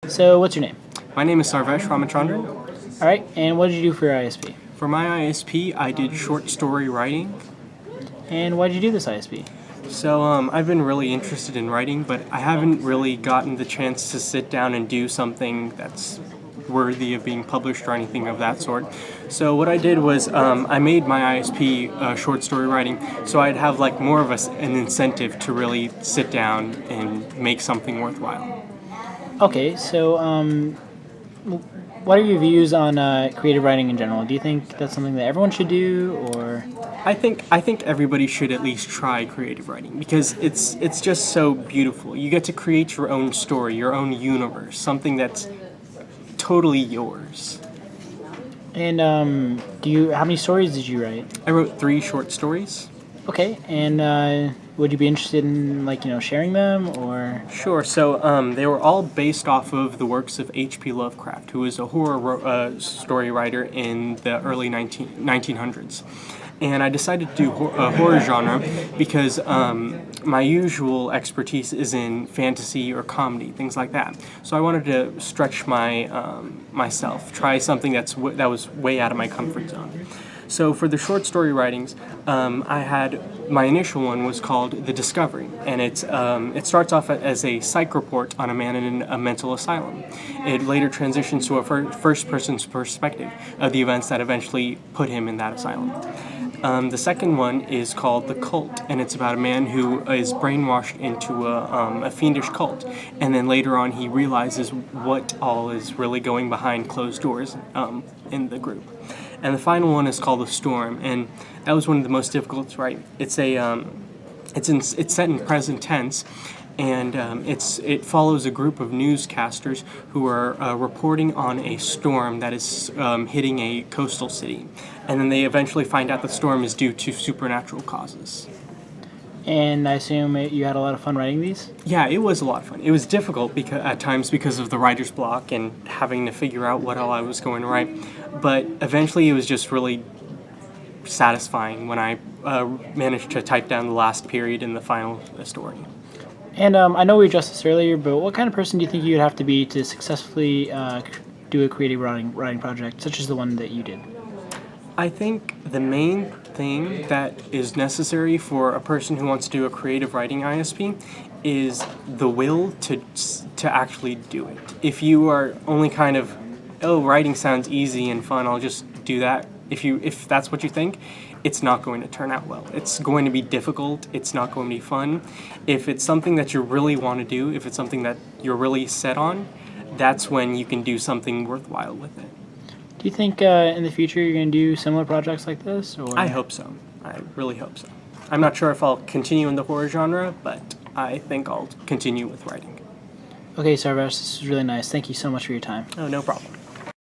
So, what's your name? My name is Sarvesh All right, and what did you do for your ISP? For my ISP, I did short story writing. And why did you do this ISP? So I've been really interested in writing, but I haven't really gotten the chance to sit down and do something that's worthy of being published or anything of that sort. So what I did was I made my ISP short story writing, so I'd have like more of an incentive to really sit down and make something worthwhile. Okay, so what are your views on creative writing in general? Do you think that's something that everyone should do, or? I think everybody should at least try creative writing because it's just so beautiful. You get to create your own story, your own universe, something that's totally yours. And how many stories did you write? I wrote 3 short stories. Okay, and would you be interested in sharing them, or? Sure. So they were all based off of the works of H.P. Lovecraft, who was a horror story writer in the early 1900s. And I decided to do a horror genre because my usual expertise is in fantasy or comedy, things like that. So I wanted to stretch myself, try something that was way out of my comfort zone. So for the short story writings, my initial one was called The Discovery, and it starts off as a psych report on a man in a mental asylum. It later transitions to a first person's perspective of the events that eventually put him in that asylum. The second one is called The Cult, and it's about a man who is brainwashed into a fiendish cult, and then later on he realizes what all is really going behind closed doors in the group. And the final one is called The Storm, and that was one of the most difficult to write. It's set in present tense, and it follows a group of newscasters who are reporting on a storm that is hitting a coastal city, and then they eventually find out the storm is due to supernatural causes. And I assume you had a lot of fun writing these? Yeah, it was a lot of fun. It was difficult at times because of the writer's block and having to figure out what all I was going to write, but eventually it was just really satisfying when I managed to type down the last period in the final story. And I know we addressed this earlier, but what kind of person do you think you'd have to be to successfully do a creative writing project, such as the one that you did? I think the main thing that is necessary for a person who wants to do a creative writing ISP is the will to actually do it. If you are only kind of, oh, writing sounds easy and fun, I'll just do that. If that's what you think, it's not going to turn out well. It's going to be difficult. It's not going to be fun. If it's something that you really want to do, if it's something that you're really set on, that's when you can do something worthwhile with it. Do you think in the future you're going to do similar projects like this? Or? I hope so. I really hope so. I'm not sure if I'll continue in the horror genre, but I think I'll continue with writing. Okay, Sarvesh, this is really nice. Thank you so much for your time. Oh, no problem.